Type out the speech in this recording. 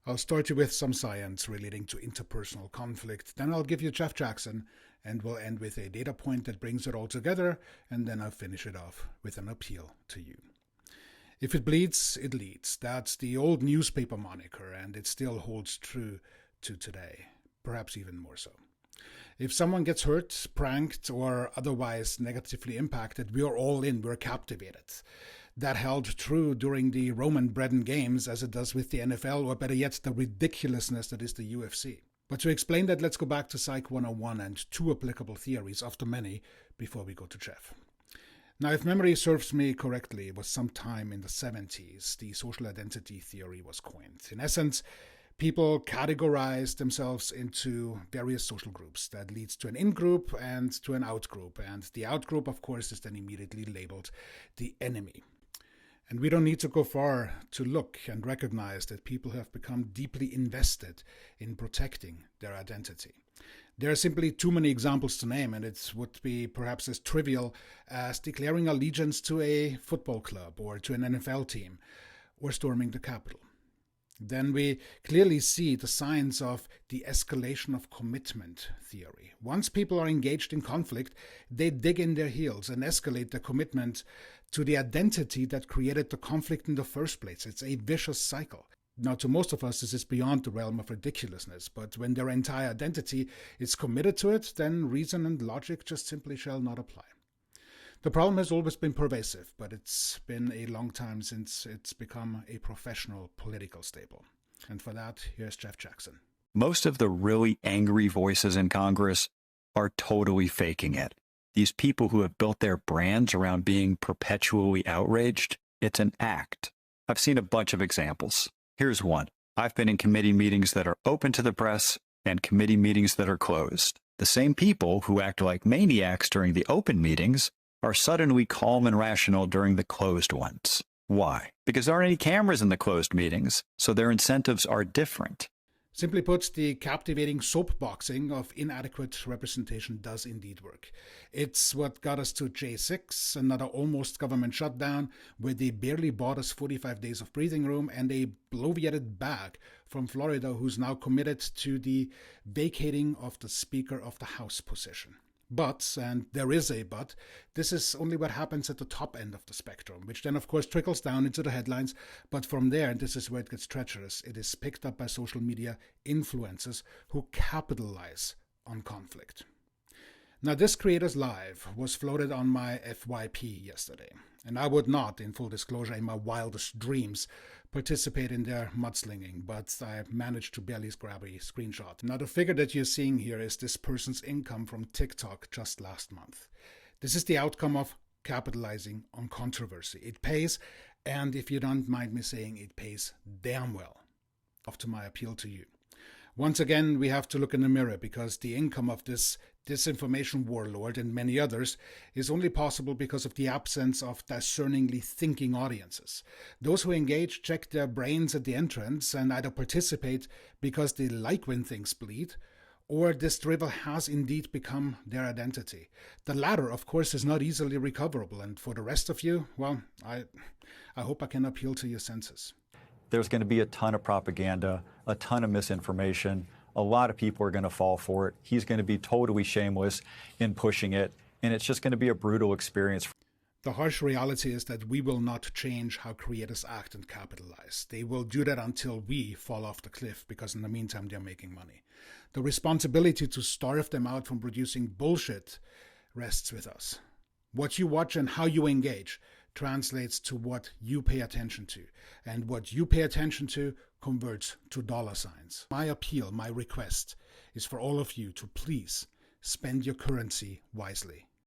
I'll start you with some science relating to interpersonal conflict, then I'll give you Jeff Jackson, and we'll end with a data point that brings it all together, and then I'll finish it off with an appeal to you. If it bleeds, it leads. That's the old newspaper moniker, and it still holds true to today, perhaps even more so. If someone gets hurt, pranked, or otherwise negatively impacted, we're all in, we're captivated. That held true during the Roman bread and games as it does with the NFL, or better yet, the ridiculousness that is the UFC. But to explain that, let's go back to Psych 101 and two applicable theories of the many before we go to Jeff. Now, if memory serves me correctly, it was sometime in the 70s the social identity theory was coined. In essence, people categorize themselves into various social groups. That leads to an in-group and to an out-group. And the out-group, of course, is then immediately labeled the enemy. And we don't need to go far to look and recognize that people have become deeply invested in protecting their identity. There are simply too many examples to name, and it would be perhaps as trivial as declaring allegiance to a football club or to an NFL team, or storming the Capitol. Then we clearly see the signs of the escalation of commitment theory. Once people are engaged in conflict, they dig in their heels and escalate their commitment to the identity that created the conflict in the first place. It's a vicious cycle. Now, to most of us, this is beyond the realm of ridiculousness, but when their entire identity is committed to it, then reason and logic just simply shall not apply. The problem has always been pervasive, but it's been a long time since it's become a professional political staple. And for that, here's Jeff Jackson. Most of the really angry voices in Congress are totally faking it. These people who have built their brands around being perpetually outraged, it's an act. I've seen a bunch of examples. Here's one. I've been in committee meetings that are open to the press and committee meetings that are closed. The same people who act like maniacs during the open meetings are suddenly calm and rational during the closed ones. Why? Because there aren't any cameras in the closed meetings, so their incentives are different. Simply put, the captivating soapboxing of inadequate representation does indeed work. It's what got us to J6, another almost government shutdown, where they barely bought us 45 days of breathing room, and a bloviated bag from Florida who's now committed to the vacating of the Speaker of the House position. But, and there is a but, this is only what happens at the top end of the spectrum, which then of course trickles down into the headlines. But from there, and this is where it gets treacherous, it is picked up by social media influencers who capitalize on conflict. Now, this Creators Live was floated on my FYP yesterday, and I would not, in full disclosure, in my wildest dreams, participate in their mudslinging, but I managed to barely grab a screenshot. Now, the figure that you're seeing here is this person's income from TikTok just last month. This is the outcome of capitalizing on controversy. It pays, and if you don't mind me saying, it pays damn well. Off to my appeal to you. Once again, we have to look in the mirror, because the income of this disinformation warlord and many others is only possible because of the absence of discerningly thinking audiences. Those who engage check their brains at the entrance and either participate because they like when things bleed, or this drivel has indeed become their identity. The latter, of course, is not easily recoverable, and for the rest of you, well, I hope I can appeal to your senses. There's going to be a ton of propaganda, a ton of misinformation. A lot of people are going to fall for it. He's going to be totally shameless in pushing it, and it's just going to be a brutal experience. The harsh reality is that we will not change how creators act and capitalize. They will do that until we fall off the cliff, because in the meantime they're making money. The responsibility to starve them out from producing bullshit rests with us. What you watch and how you engage translates to what you pay attention to, and what you pay attention to converts to dollar signs. My appeal, my request, is for all of you to please spend your currency wisely.